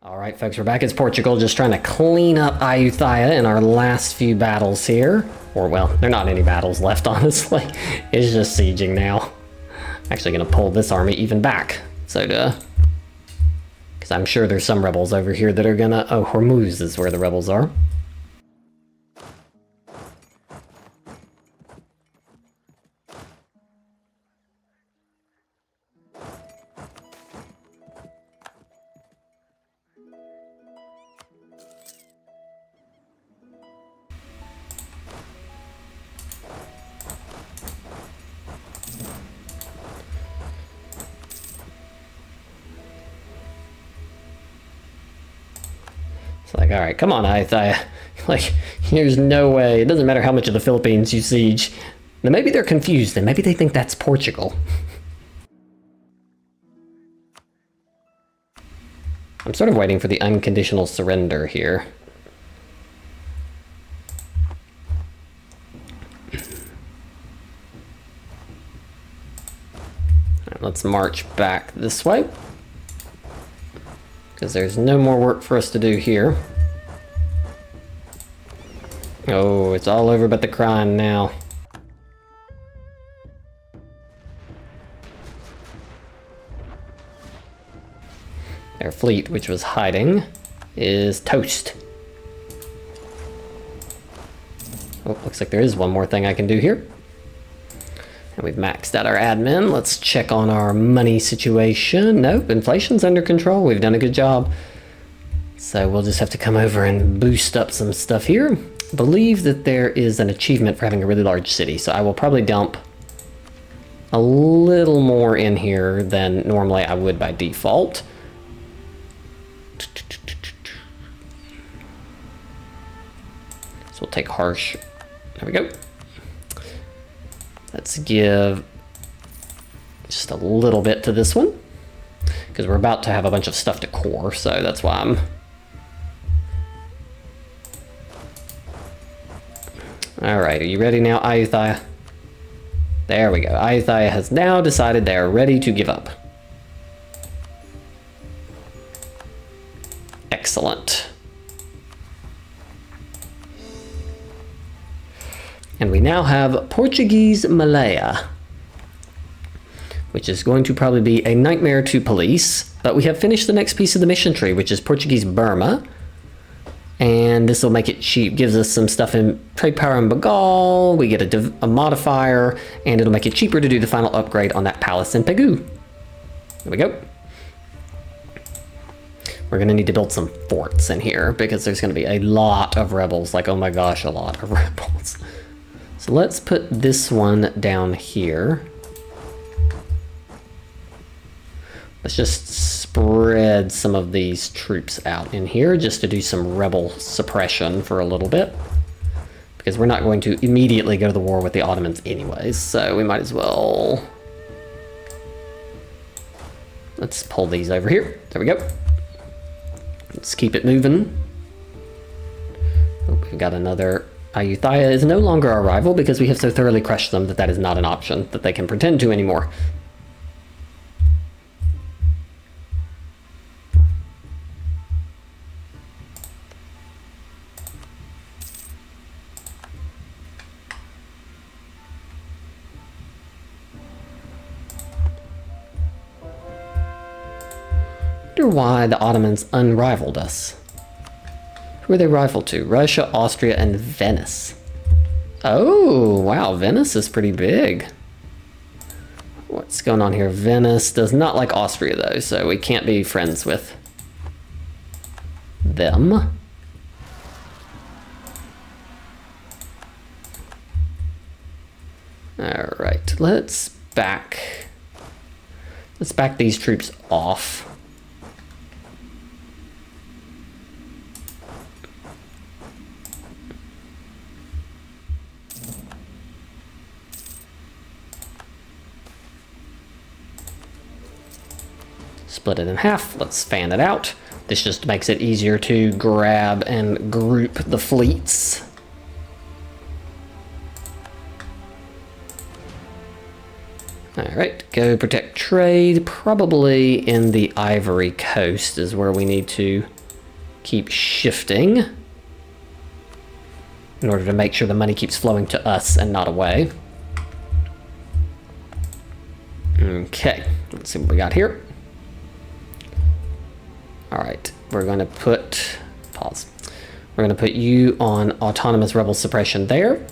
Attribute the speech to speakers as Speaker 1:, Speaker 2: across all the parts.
Speaker 1: Alright folks, we're back. It's Portugal, just trying to clean up Ayutthaya in our last few battles here. Or, well, there are not any battles left, honestly. It's just sieging now. I'm actually going to pull this army even back. Because I'm sure there's some rebels over here that are going to... Oh, Hormuz is where the rebels are. It's like, alright, come on, Ayutthaya. Like, there's no way. It doesn't matter how much of the Philippines you siege. Now, maybe they're confused, and maybe they think that's Portugal. I'm sort of waiting for the unconditional surrender here. Alright, let's march back this way. Because there's no more work for us to do here. Oh, it's all over but the crying now. Their fleet, which was hiding, is toast. Oh, looks like there is one more thing I can do here. And we've maxed out our admin. Let's check on our money situation. Nope, inflation's under control. We've done a good job. So we'll just have to come over and boost up some stuff here. I believe that there is an achievement for having a really large city, so I will probably dump a little more in here than normally I would by default. So we'll take harsh. There we go. Let's give just a little bit to this one, because we're about to have a bunch of stuff to core, so that's why I'm... Alright, are you ready now, Ayutthaya? There we go. Ayutthaya has now decided they are ready to give up. Excellent. And we now have Portuguese Malaya, which is going to probably be a nightmare to police, but we have finished the next piece of the mission tree, which is Portuguese Burma. And this will make it cheap, gives us some stuff in trade power in Bengal, we get a modifier, and it'll make it cheaper to do the final upgrade on that palace in Pegu. There we go. We're gonna need to build some forts in here, because there's gonna be a lot of rebels, like, oh my gosh, a lot of rebels. So let's put this one down here. Let's just spread some of these troops out in here just to do some rebel suppression for a little bit. Because we're not going to immediately go to the war with the Ottomans anyways, so we might as well... Let's pull these over here. There we go. Let's keep it moving. Oh, we've got another... Ayutthaya is no longer our rival because we have so thoroughly crushed them that that is not an option that they can pretend to anymore. I wonder why the Ottomans unrivaled us. Who are they rival to? Russia, Austria, and Venice. Oh, wow, Venice is pretty big. What's going on here? Venice does not like Austria, though, so we can't be friends with them. All right, let's back these troops off. Split it in half. Let's fan it out. This just makes it easier to grab and group the fleets. Alright, go protect trade. Probably in the Ivory Coast is where we need to keep shifting in order to make sure the money keeps flowing to us and not away. Okay, let's see what we got here. All right, we're going to put, pause. We're going to put you on autonomous rebel suppression there.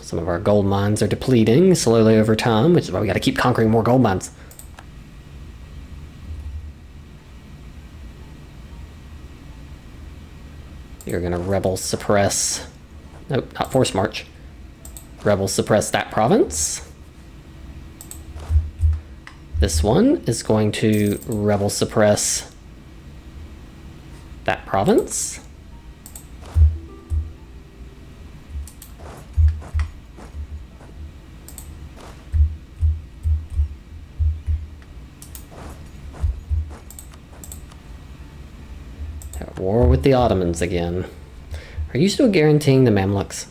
Speaker 1: Some of our gold mines are depleting slowly over time, which is why we got to keep conquering more gold mines. You're going to rebel suppress, nope, not force march. Rebel suppress that province. This one is going to rebel suppress that province. At war with the Ottomans again. Are you still guaranteeing the Mamluks?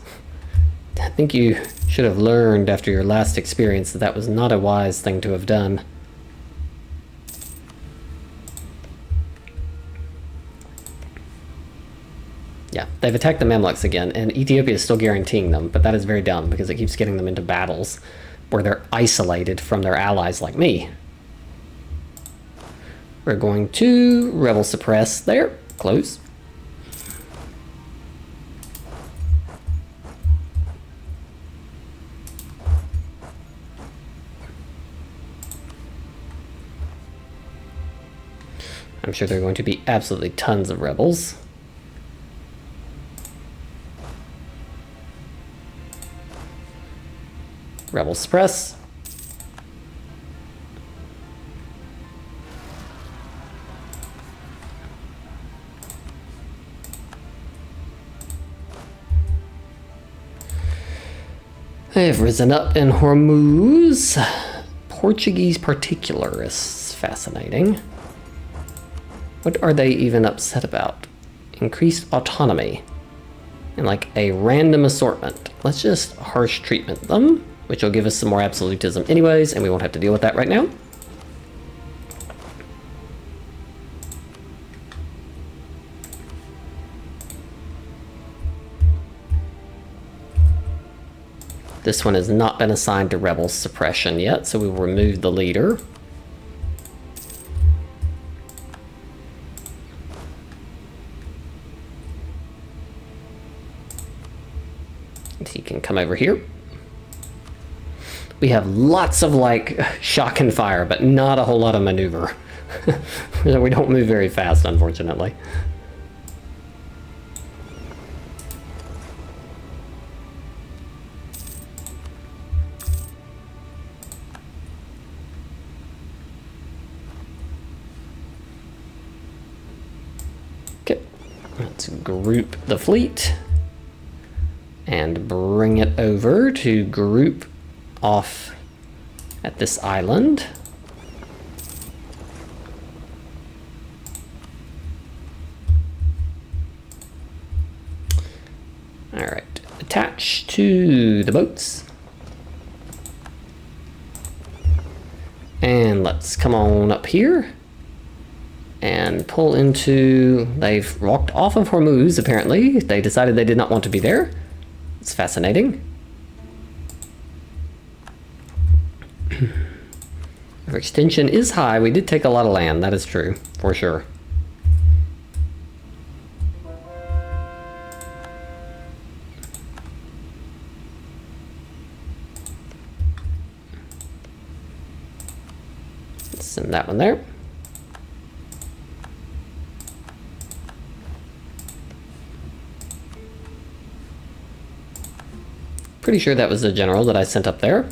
Speaker 1: I think you should have learned after your last experience that that was not a wise thing to have done. Yeah, they've attacked the Mamluks again, and Ethiopia is still guaranteeing them, but that is very dumb because it keeps getting them into battles where they're isolated from their allies like me. We're going to rebel suppress there. Close. I'm sure there are going to be absolutely tons of rebels. Rebel suppress. They have risen up in Hormuz. Portuguese particularists. Fascinating. What are they even upset about? Increased autonomy. And like a random assortment. Let's just harsh treatment them, which will give us some more absolutism anyways, and we won't have to deal with that right now. This one has not been assigned to rebel suppression yet, so we will remove the leader. He can come over here. We have lots of like shock and fire, but not a whole lot of maneuver. We don't move very fast, unfortunately. Okay, let's group the fleet and bring it over to group off at this island. All right, attach to the boats. And let's come on up here and pull into, they've walked off of Hormuz apparently. They decided they did not want to be there. It's fascinating. Our extension is high. We did take a lot of land, that is true, for sure. Let's send that one there. Pretty sure that was the general that I sent up there.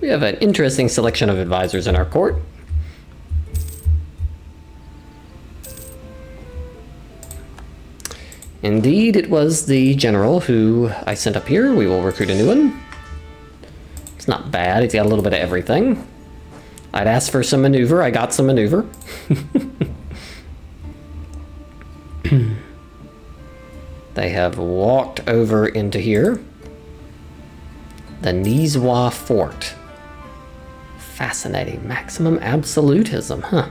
Speaker 1: We have an interesting selection of advisors in our court. Indeed, it was the general who I sent up here. We will recruit a new one. It's not bad. It's got a little bit of everything. I'd asked for some maneuver. I got some maneuver. They have walked over into here. The Nizwa Fort. Fascinating. Maximum absolutism, huh?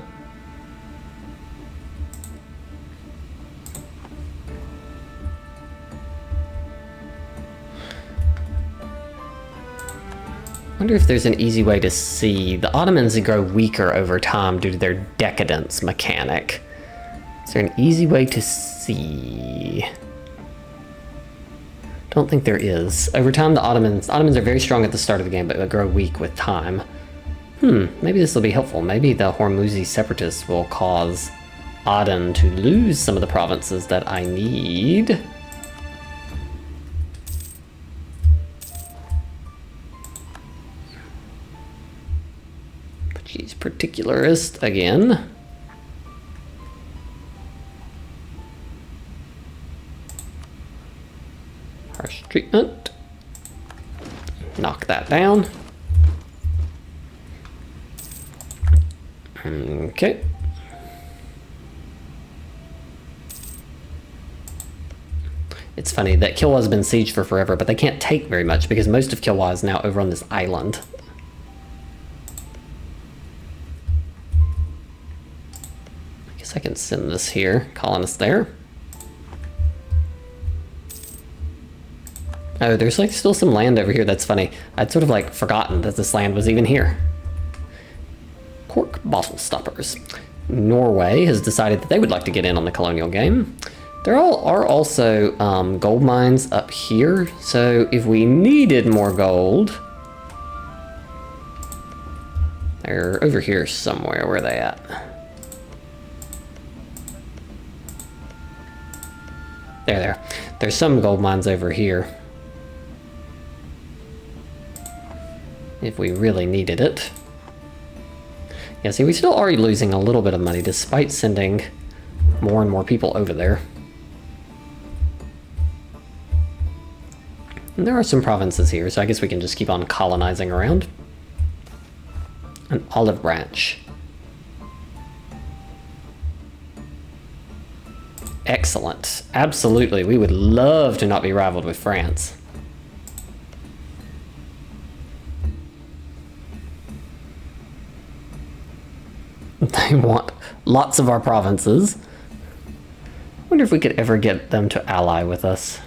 Speaker 1: I wonder if there's an easy way to see. The Ottomans grow weaker over time due to their decadence mechanic. Is there an easy way to see? Don't think there is. Over time, the Ottomans are very strong at the start of the game, but they grow weak with time. Maybe this will be helpful. Maybe the Hormuzi separatists will cause Aden to lose some of the provinces that I need. But she's particularist again. Harsh treatment. Knock that down. Okay. It's funny that Kilwa has been sieged for forever, but they can't take very much because most of Kilwa is now over on this island. I guess I can send this here, colonists there. Oh, there's like still some land over here. That's funny. I'd sort of like forgotten that this land was even here. Cork bottle stoppers. Norway has decided that they would like to get in on the colonial game. There are also gold mines up here. So if we needed more gold, they're over here somewhere. Where are they at? There. There's some gold mines over here. If we really needed it. Yeah, see, we still are losing a little bit of money despite sending more and more people over there. And there are some provinces here, so I guess we can just keep on colonizing around. An olive branch. Excellent. Absolutely. We would love to not be rivaled with France. They want lots of our provinces. I wonder if we could ever get them to ally with us.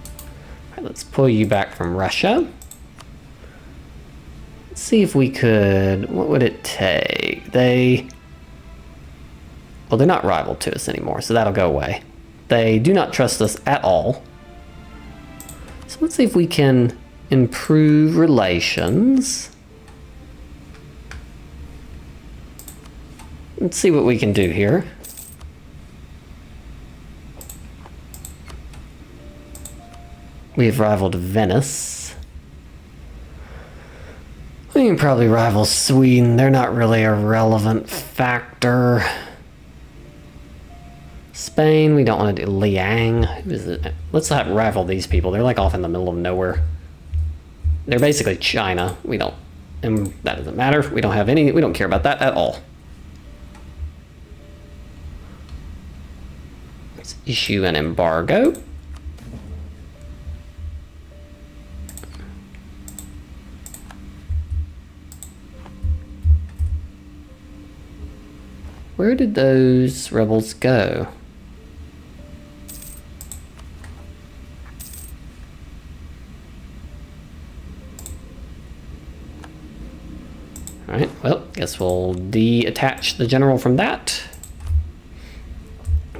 Speaker 1: All right, let's pull you back from Russia. Let's see if we could... What would it take? Well, they're not rival to us anymore, so that'll go away. They do not trust us at all. So let's see if we can improve relations. Let's see what we can do here. We've rivaled Venice. We can probably rival Sweden. They're not really a relevant factor. Spain, we don't want to do Liang. Who is it? Let's not rival these people. They're like off in the middle of nowhere. They're basically China. We don't, and that doesn't matter. We don't have any, we don't care about that at all. Let's issue an embargo. Where did those rebels go? Alright, well, guess we'll detach the general from that.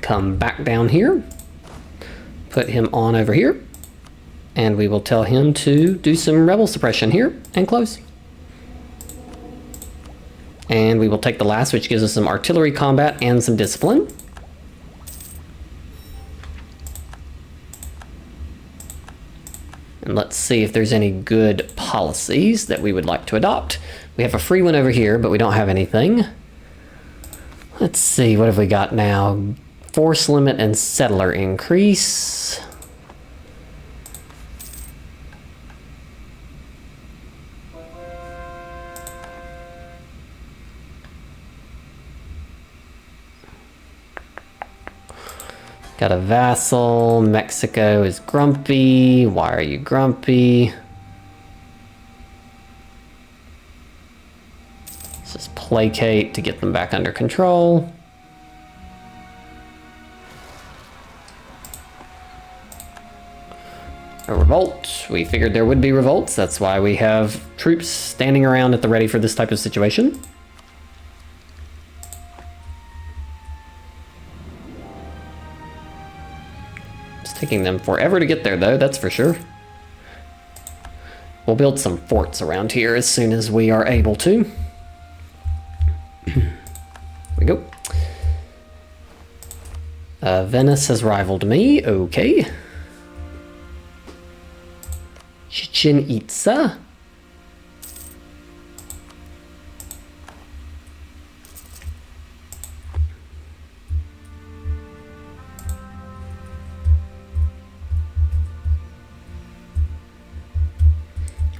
Speaker 1: Come back down here. Put him on over here. And we will tell him to do some rebel suppression here and close. And we will take the last, which gives us some artillery combat and some discipline. And let's see if there's any good policies that we would like to adopt. We have a free one over here, but we don't have anything. Let's see, what have we got now? Force limit and settler increase. Got a vassal. Mexico is grumpy. Why are you grumpy? Let's just placate to get them back under control. A revolt. We figured there would be revolts. That's why we have troops standing around at the ready for this type of situation. It's taking them forever to get there, though, that's for sure. We'll build some forts around here as soon as we are able to. Here we go. Venice has rivaled me. Okay. Chichen Itza.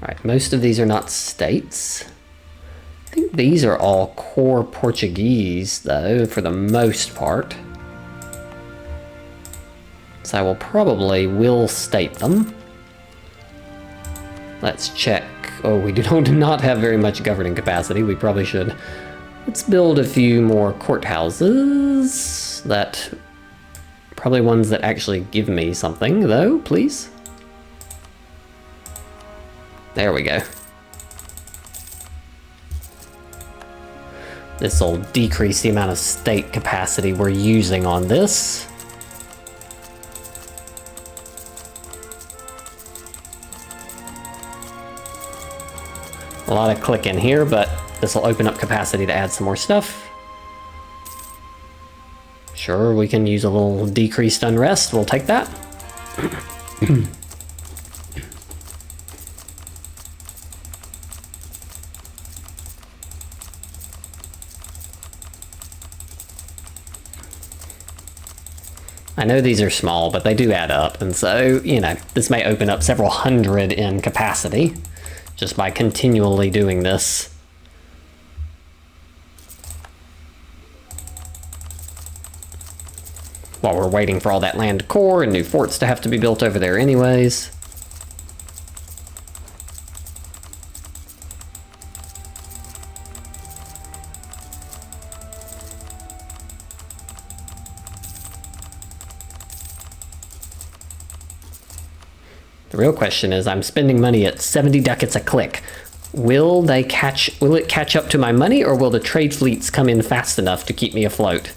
Speaker 1: All right, most of these are not states. I think these are all core Portuguese, though, for the most part. So I will probably state them. Let's check. Oh, we do not have very much governing capacity. We probably should. Let's build a few more courthouses. That probably ones that actually give me something, though, please. There we go. This will decrease the amount of state capacity we're using on this. A lot of clicking here, but this will open up capacity to add some more stuff. Sure, we can use a little decreased unrest. We'll take that. I know these are small, but they do add up, and so, you know, this may open up several hundred in capacity just by continually doing this. While we're waiting for all that land to core and new forts to have to be built over there anyways. The real question is, I'm spending money at 70 ducats a click. Will it catch up to my money, or will the trade fleets come in fast enough to keep me afloat?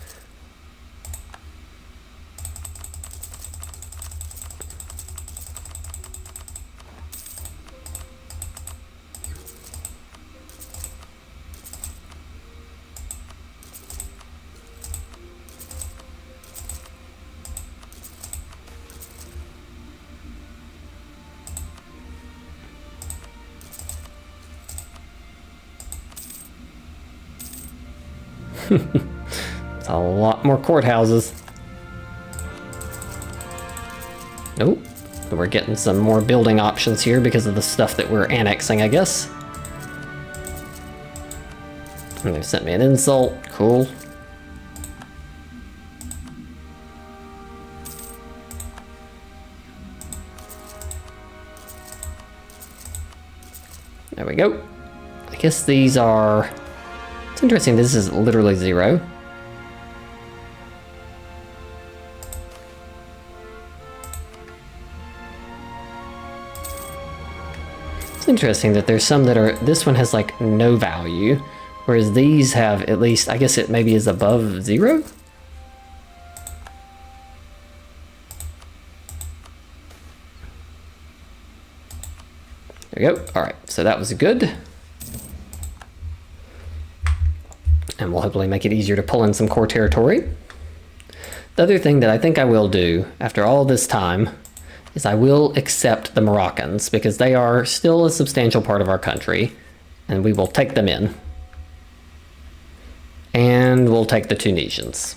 Speaker 1: It's a lot more courthouses. Nope. We're getting some more building options here because of the stuff that we're annexing, I guess. And they've sent me an insult. Cool. There we go. I guess these are... It's interesting, this is literally 0. It's interesting that there's some that are, this one has like no value, whereas these have at least, I guess it maybe is above 0? There we go. All right, so that was good. And we'll hopefully make it easier to pull in some core territory. The other thing that I think I will do after all this time is I will accept the Moroccans, because they are still a substantial part of our country, and we will take them in. And we'll take the Tunisians.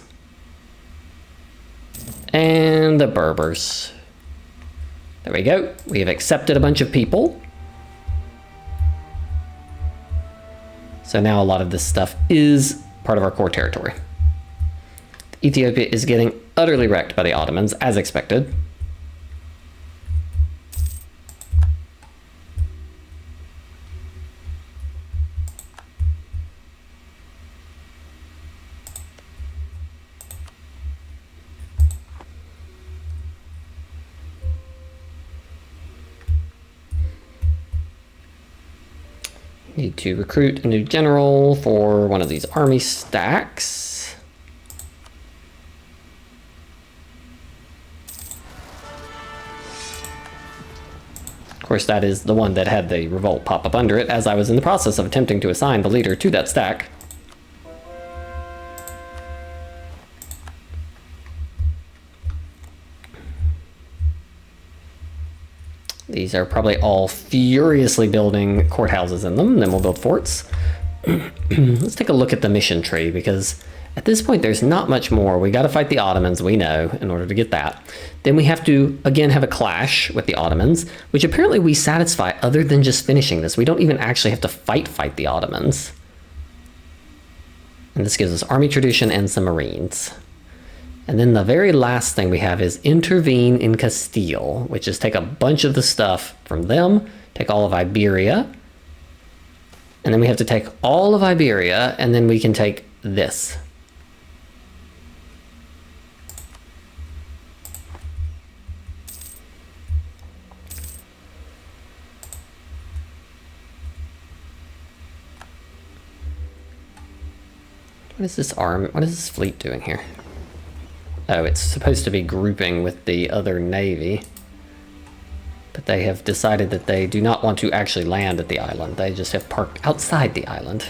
Speaker 1: And the Berbers. There we go. We have accepted a bunch of people. So now a lot of this stuff is part of our core territory. Ethiopia is getting utterly wrecked by the Ottomans, as expected. Need to recruit a new general for one of these army stacks. Of course, that is the one that had the revolt pop up under it as I was in the process of attempting to assign the leader to that stack. These are probably all furiously building courthouses in them, then we'll build forts. Let's take a look at the mission tree, because at this point there's not much more. We got to fight the Ottomans, we know, in order to get that. Then we have to, again, have a clash with the Ottomans, which apparently we satisfy other than just finishing this. We don't even actually have to fight the Ottomans. And this gives us army tradition and some marines. And then the very last thing we have is intervene in Castile, which is take a bunch of the stuff from them, take all of Iberia, and then we have to take all of Iberia, and then we can take this. What is this arm? What is this fleet doing here? Oh, it's supposed to be grouping with the other navy. But they have decided that they do not want to actually land at the island. They just have parked outside the island.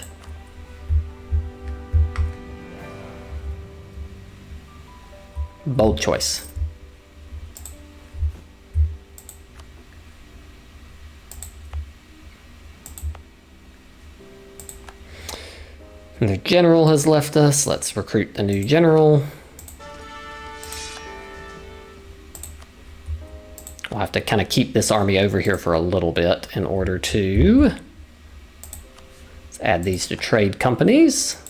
Speaker 1: Bold choice. And the general has left us. Let's recruit the new general. We'll have to kind of keep this army over here for a little bit in order to... Let's add these to trade companies.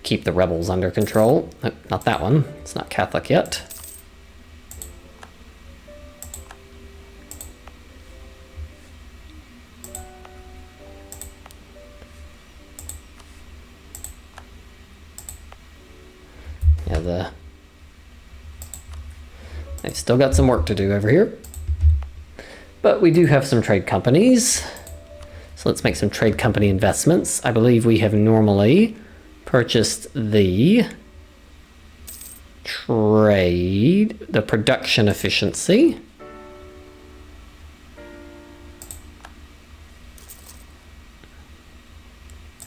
Speaker 1: Keep the rebels under control. Nope, not that one. It's not Catholic yet. Yeah, they've still got some work to do over here. But we do have some trade companies. So let's make some trade company investments. I believe we have normally purchased the production efficiency.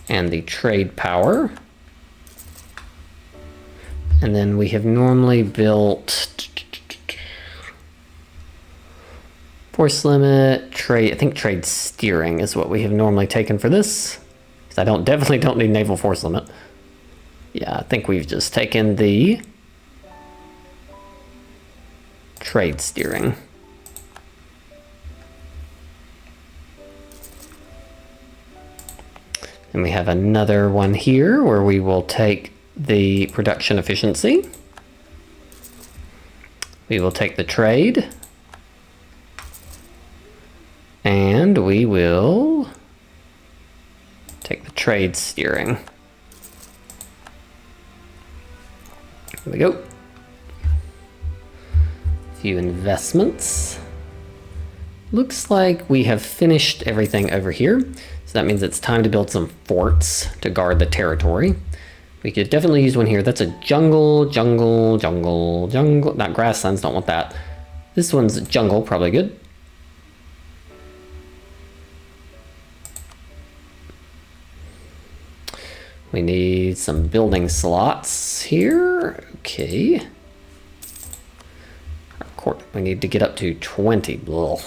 Speaker 1: And the trade power. And then we have normally built force limit, trade. I think trade steering is what we have normally taken for this. Because I definitely don't need naval force limit. Yeah, I think we've just taken the trade steering. And we have another one here where we will take the production efficiency. We will take the trade. And we will take the trade steering. There we go. A few investments. Looks like we have finished everything over here. So that means it's time to build some forts to guard the territory. We could definitely use one here. That's a jungle. Not grasslands, don't want that. This one's jungle, probably good. We need some building slots here. Okay. Our court, we need to get up to 20. Ugh,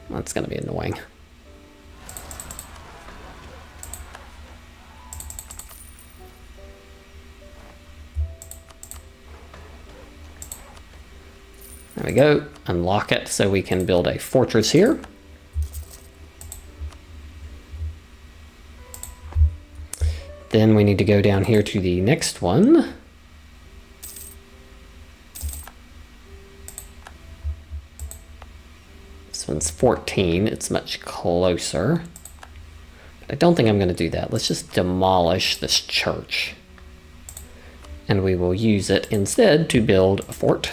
Speaker 1: that's going to be annoying. There we go. Unlock it so we can build a fortress here. Then we need to go down here to the next one. This one's 14. It's much closer. But I don't think I'm going to do that. Let's just demolish this church. And we will use it instead to build a fort.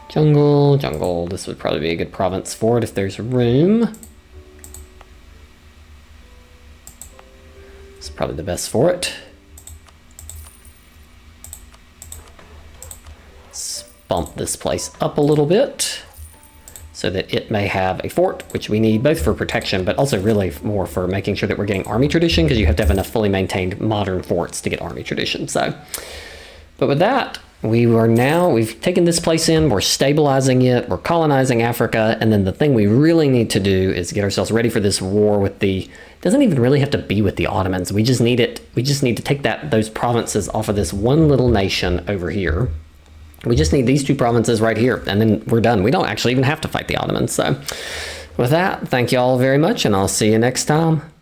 Speaker 1: Jungle, jungle. This would probably be a good province for it if there's room. It's probably the best for it. Let's bump this place up a little bit so that it may have a fort, which we need both for protection, but also really more for making sure that we're getting army tradition, because you have to have enough fully maintained modern forts to get army tradition. So, but with that, we've taken this place in, we're stabilizing it, we're colonizing Africa, and then the thing we really need to do is get ourselves ready for this war with the, it doesn't even really have to be with the Ottomans, we just need to take those provinces off of this one little nation over here. We just need these two provinces right here, and then we're done. We don't actually even have to fight the Ottomans. So with that, thank you all very much, and I'll see you next time.